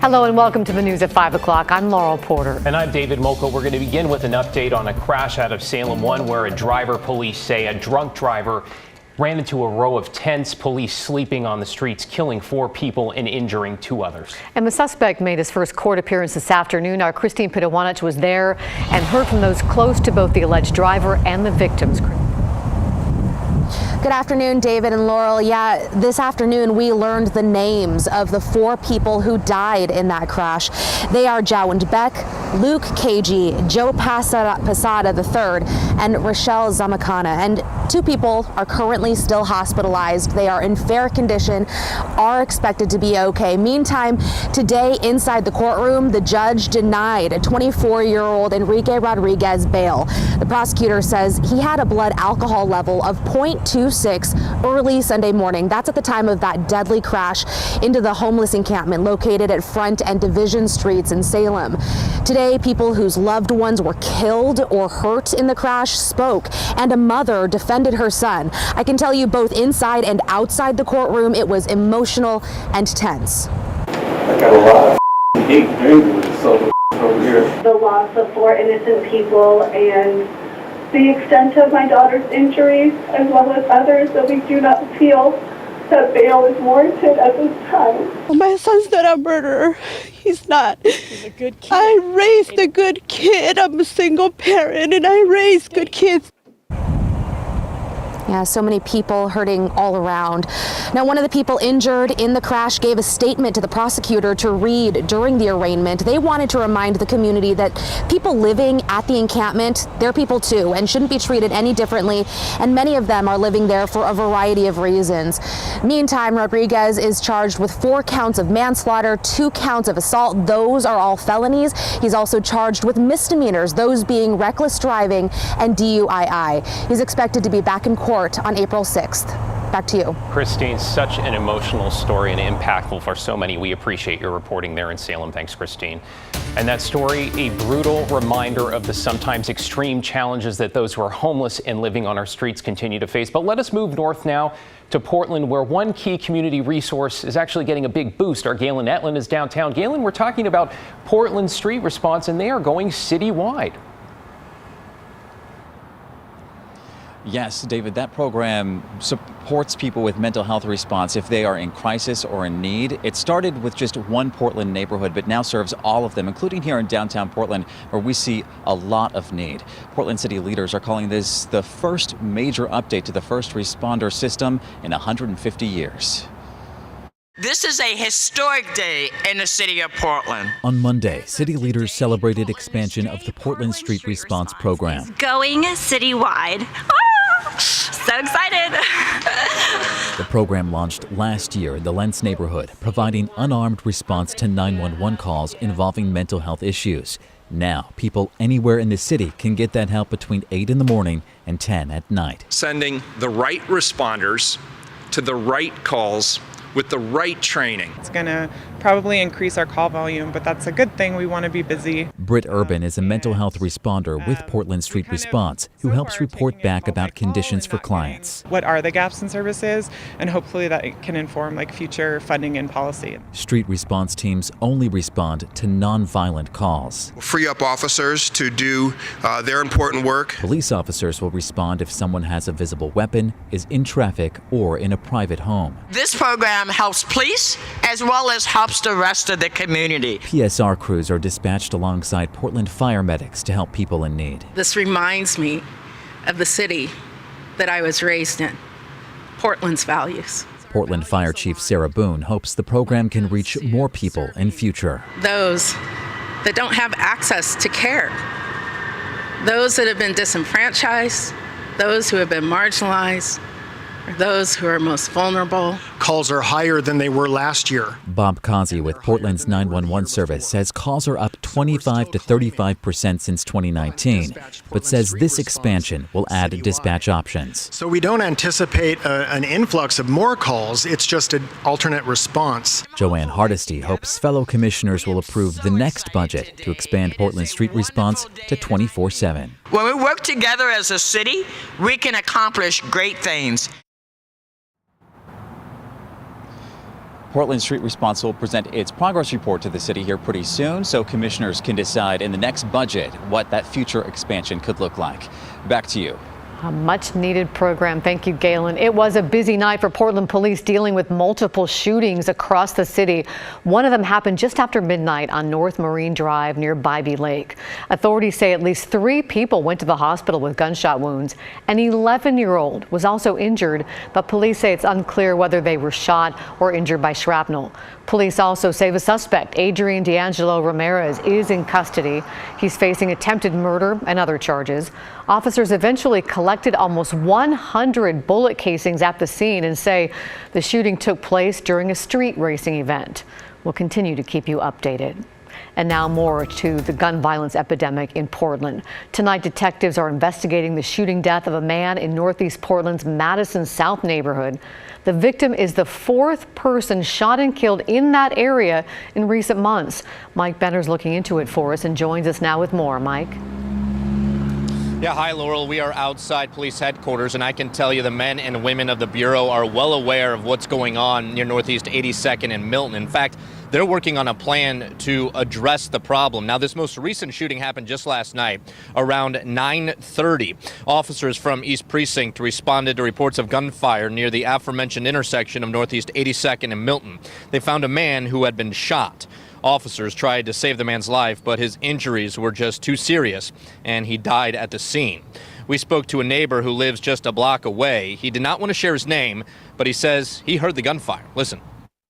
Hello and welcome to the news at 5 o'clock. I'm Laurel Porter. And I'm David Moco. We're going to begin with an update on a crash out of Salem 1 where police say a drunk driver ran into a row of tents, police sleeping on the streets, killing 4 people and injuring 2 others. And the suspect made his first court appearance this afternoon. Our Christine Pitawanich was there and heard from those close to both the alleged driver and the victims. Good afternoon, David and Laurel. Yeah, this afternoon we learned the names of the 4 people who died in that crash. They are Jawand Beck, Luke KG, Joe Posada III, and Rochelle Zamakana. And 2 people are currently still hospitalized. They are in fair condition, are expected to be okay. Meantime, today inside the courtroom, the judge denied a 24-year-old Enrique Rodriguez bail. The prosecutor says he had a blood alcohol level of 0.26 early Sunday morning. That's at the time of that deadly crash into the homeless encampment located at Front and Division Streets in Salem. Today, people whose loved ones were killed or hurt in the crash spoke, and a mother defended her son. I can tell you both inside and outside the courtroom, it was emotional and tense. I got a lot of hate and anger with this over here. The loss of 4 innocent people and the extent of my daughter's injuries, as well as others, that we do not feel that bail is warranted at this time. My son's not a murderer. He's not. He's a good kid. I raised a good kid. I'm a single parent and I raise good kids. Yeah, so many people hurting all around. Now, one of the people injured in the crash gave a statement to the prosecutor to read during the arraignment. They wanted to remind the community that people living at the encampment, they're people too, and shouldn't be treated any differently. And many of them are living there for a variety of reasons. Meantime, Rodriguez is charged with 4 counts of manslaughter, 2 counts of assault. Those are all felonies. He's also charged with misdemeanors, those being reckless driving and DUII. He's expected to be back in court on April 6th. Back to you. Christine, such an emotional story and impactful for so many. We appreciate your reporting there in Salem. Thanks, Christine. And that story, a brutal reminder of the sometimes extreme challenges that those who are homeless and living on our streets continue to face. But let us move north now to Portland, where one key community resource is actually getting a big boost. Our Galen Etlin is downtown. Galen, we're talking about Portland Street Response, and they are going citywide. Yes, David, that program supports people with mental health response if they are in crisis or in need. It started with just one Portland neighborhood, but now serves all of them, including here in downtown Portland, where we see a lot of need. Portland city leaders are calling this the first major update to the first responder system in 150 years. This is a historic day in the city of Portland. On Monday, city leaders celebrated expansion of the Portland Street Response program. Going citywide. So excited. The program launched last year in the Lentz neighborhood, providing unarmed response to 911 calls involving mental health issues. Now, people anywhere in the city can get that help between 8 in the morning and 10 at night. Sending the right responders to the right calls with the right training. It's going to probably increase our call volume, but that's a good thing. We want to be busy. Britt Urban is a mental health responder with Portland Street Response, who helps report back about conditions for clients. What are the gaps in services? And hopefully that can inform future funding and policy. Street response teams only respond to nonviolent calls. Free up officers to do their important work. Police officers will respond if someone has a visible weapon, is in traffic, or in a private home. This program helps police as well as helps the rest of the community. PSR crews are dispatched alongside Portland fire medics to help people in need. This reminds me of the city that I was raised in, Portland's values. Portland Fire Chief Sarah Boone hopes the program can reach more people in future. Those that don't have access to care, those that have been disenfranchised, those who have been marginalized, or those who are most vulnerable. Calls are higher than they were last year. Bob Causey with Portland's 911 service says calls are up 25 to 35% since 2019, but says this expansion will add dispatch options. So we don't anticipate an influx of more calls. It's just an alternate response. Joanne Hardesty hopes fellow commissioners will approve the next budget to expand Portland Street Response to 24/7. When we work together as a city, we can accomplish great things. Portland Street Response will present its progress report to the city here pretty soon, so commissioners can decide in the next budget what that future expansion could look like. Back to you. A much needed program. Thank you, Galen. It was a busy night for Portland police dealing with multiple shootings across the city. One of them happened just after midnight on North Marine Drive near Bybee Lake. Authorities say at least 3 people went to the hospital with gunshot wounds. An 11-year-old was also injured, but police say it's unclear whether they were shot or injured by shrapnel. Police also say the suspect, Adrian D'Angelo Ramirez, is in custody. He's facing attempted murder and other charges. Officers eventually collected almost 100 bullet casings at the scene and say the shooting took place during a street racing event. We'll continue to keep you updated. And now more to the gun violence epidemic in Portland. Tonight, detectives are investigating the shooting death of a man in Northeast Portland's Madison South neighborhood. The victim is the 4th person shot and killed in that area in recent months. Mike Benner's looking into it for us and joins us now with more. Mike? Yeah, hi, Laurel. We are outside police headquarters, and I can tell you the men and women of the Bureau are well aware of what's going on near Northeast 82nd and Milton. In fact, they're working on a plan to address the problem. Now, this most recent shooting happened just last night around 9:30. Officers from East Precinct responded to reports of gunfire near the aforementioned intersection of Northeast 82nd and Milton. They found a man who had been shot. Officers tried to save the man's life, but his injuries were just too serious, and he died at the scene. We spoke to a neighbor who lives just a block away. He did not want to share his name, but he says he heard the gunfire. Listen.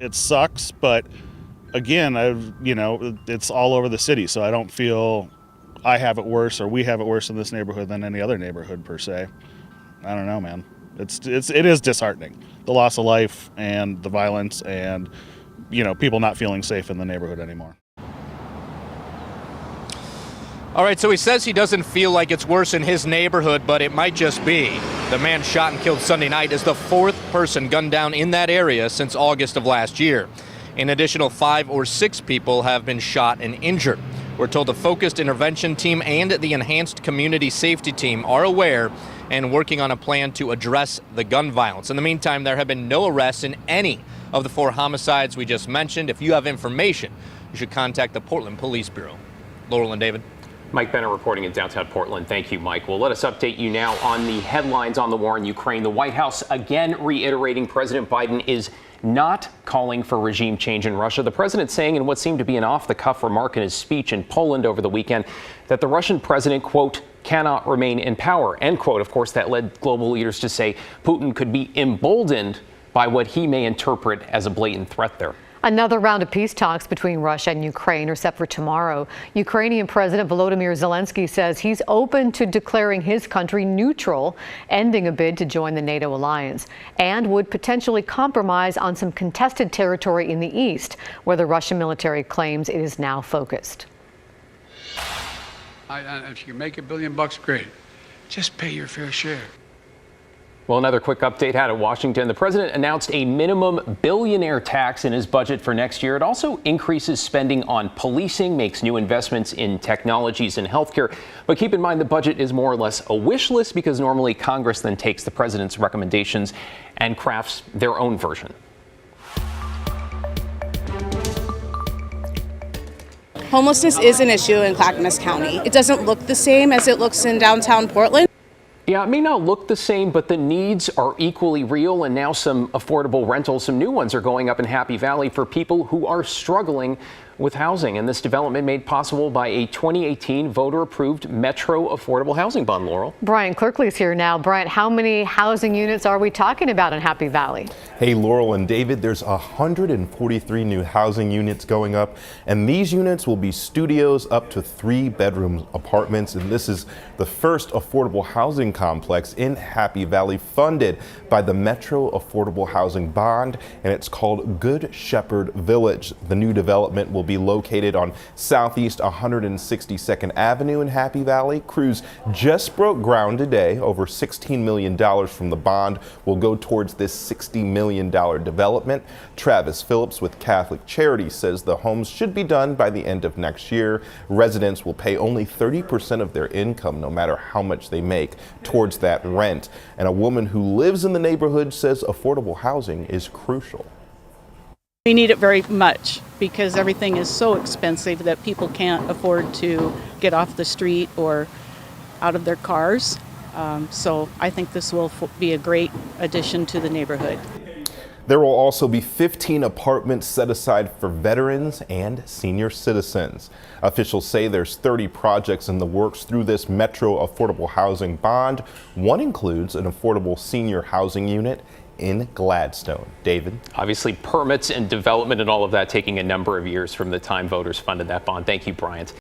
It sucks, but again, it's all over the city, so I don't feel I have it worse or we have it worse in this neighborhood than any other neighborhood per se. I don't know, man. It is disheartening. The loss of life and the violence and people not feeling safe in the neighborhood anymore. All right, so he says he doesn't feel like it's worse in his neighborhood, but it might just be. The man shot and killed Sunday night is the 4th person gunned down in that area since August of last year. An additional 5 or 6 people have been shot and injured. We're told the focused intervention team and the enhanced community safety team are aware and working on a plan to address the gun violence. In the meantime, there have been no arrests in any of the 4 homicides we just mentioned. If you have information, you should contact the Portland Police Bureau. Laurel and David. Mike Benner reporting in downtown Portland. Thank you, Mike. Well, let us update you now on the headlines on the war in Ukraine. The White House again reiterating President Biden is not calling for regime change in Russia. The president saying in what seemed to be an off-the-cuff remark in his speech in Poland over the weekend that the Russian president, quote, cannot remain in power, end quote. Of course, that led global leaders to say Putin could be emboldened by what he may interpret as a blatant threat there. Another round of peace talks between Russia and Ukraine are set for tomorrow. Ukrainian President Volodymyr Zelensky says he's open to declaring his country neutral, ending a bid to join the NATO alliance, and would potentially compromise on some contested territory in the east, where the Russian military claims it is now focused. If you can make $1 billion, great. Just pay your fair share. Well, another quick update out of Washington. The president announced a minimum billionaire tax in his budget for next year. It also increases spending on policing, makes new investments in technologies and healthcare. But keep in mind the budget is more or less a wish list because normally Congress then takes the president's recommendations and crafts their own version. Homelessness is an issue in Clackamas County. It doesn't look the same as it looks in downtown Portland. Yeah, it may not look the same, but the needs are equally real, and now some affordable rentals, some new ones are going up in Happy Valley for people who are struggling with housing. And this development made possible by a 2018 voter-approved Metro Affordable Housing Bond, Laurel. Brian Clerkley is here now. Brian, how many housing units are we talking about in Happy Valley? Hey, Laurel and David, there's 143 new housing units going up, and these units will be studios up to 3-bedroom apartments. And this is the first affordable housing complex in Happy Valley funded by the Metro Affordable Housing Bond, and it's called Good Shepherd Village. The new development will be located on Southeast 162nd Avenue in Happy Valley. Crews just broke ground today. Over $16 million from the bond will go towards this $60 million development. Travis Phillips with Catholic Charities says the homes should be done by the end of next year. Residents will pay only 30% of their income, no matter how much they make, towards that rent. And a woman who lives in the neighborhood says affordable housing is crucial. We need it very much because everything is so expensive that people can't afford to get off the street or out of their cars. So I think this will be a great addition to the neighborhood. There will also be 15 apartments set aside for veterans and senior citizens. Officials say there's 30 projects in the works through this Metro Affordable Housing Bond. One includes an affordable senior housing unit in Gladstone. David? Obviously, permits and development and all of that taking a number of years from the time voters funded that bond. Thank you, Bryant.